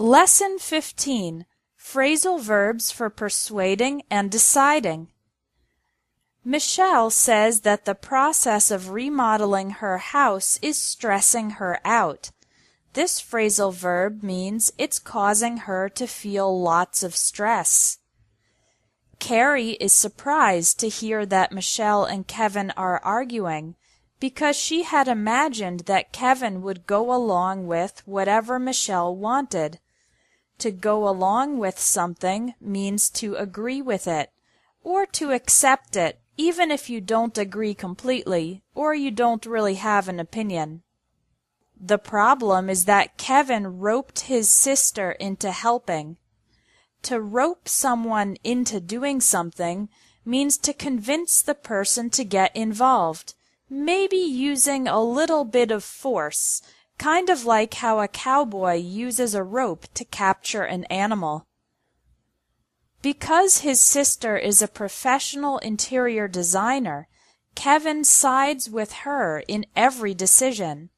Lesson 15. Phrasal verbs for persuading and deciding. Michelle says that the process of remodeling her house is stressing her out. This phrasal verb means it's causing her to feel lots of stress. Carrie is surprised to hear that Michelle and Kevin are arguing because she had imagined that Kevin would go along with whatever Michelle wanted. To go along with something means to agree with it, or to accept it, even if you don't agree completely, or you don't really have an opinion. The problem is that Kevin roped his sister into helping. To rope someone into doing something means to convince the person to get involved, maybe using a little bit of force, kind of like how a cowboy uses a rope to capture an animal. Because his sister is a professional interior designer, Kevin sides with her in every decision.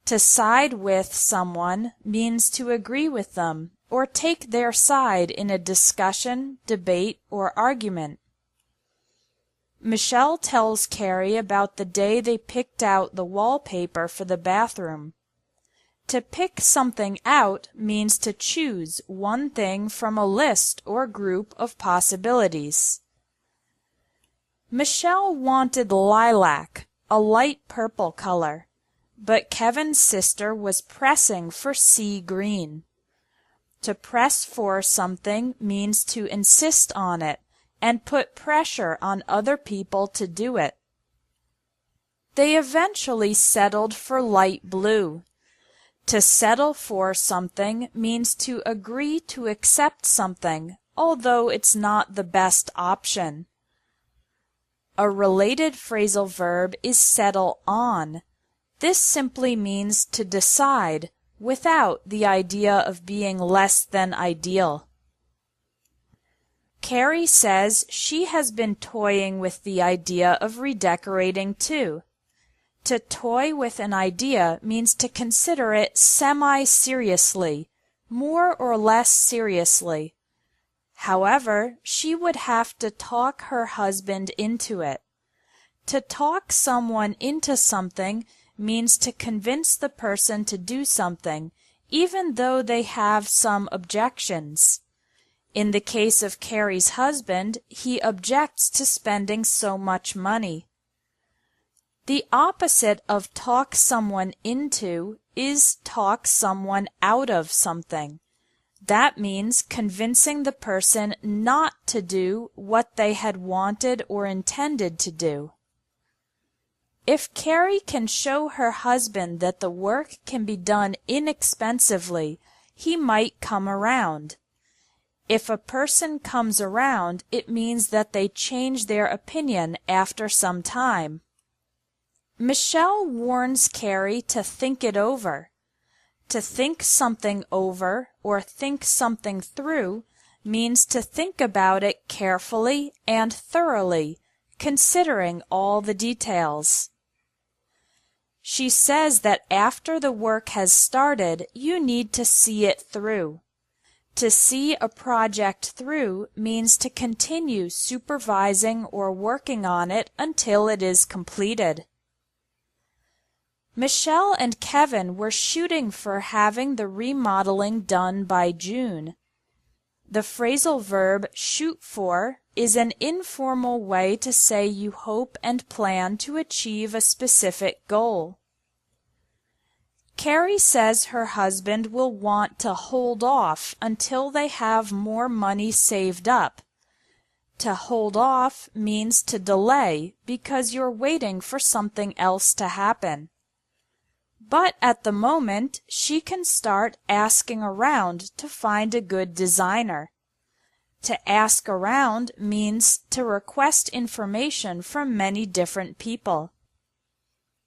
To side with someone means to agree with them or take their side in a discussion, debate, or argument. Michelle tells Carrie about the day they picked out the wallpaper for the bathroom. To pick something out means to choose one thing from a list or group of possibilities. Michelle wanted lilac, a light purple color, but Kevin's sister was pressing for sea green. To press for something means to insist on it and put pressure on other people to do it. They eventually settled for light blue. To settle for something means to agree to accept something, although it's not the best option. A related phrasal verb is settle on. This simply means to decide, without the idea of being less than ideal. Carrie says she has been toying with the idea of redecorating too. To toy with an idea means to consider it semi-seriously, more or less seriously. However, she would have to talk her husband into it. To talk someone into something means to convince the person to do something, even though they have some objections. In the case of Carrie's husband, he objects to spending so much money. The opposite of talk someone into is talk someone out of something. That means convincing the person not to do what they had wanted or intended to do. If Carrie can show her husband that the work can be done inexpensively, he might come around. If a person comes around, it means that they change their opinion after some time. Michelle warns Carrie to think it over. To think something over or think something through means to think about it carefully and thoroughly, considering all the details. She says that after the work has started, you need to see it through. To see a project through means to continue supervising or working on it until it is completed. Michelle and Kevin were shooting for having the remodeling done by June. The phrasal verb shoot for is an informal way to say you hope and plan to achieve a specific goal. Carrie says her husband will want to hold off until they have more money saved up. To hold off means to delay because you're waiting for something else to happen. But at the moment, she can start asking around to find a good designer. To ask around means to request information from many different people.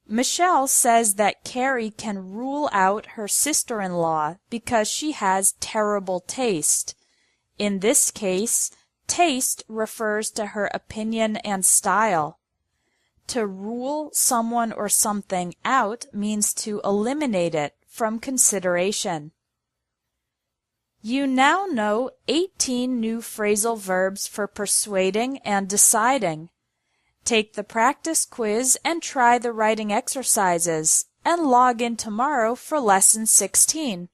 Michelle says that Carrie can rule out her sister-in-law because she has terrible taste. In this case, taste refers to her opinion and style. To rule someone or something out means to eliminate it from consideration. You now know 18 new phrasal verbs for persuading and deciding. Take the practice quiz and try the writing exercises, and log in tomorrow for Lesson 16.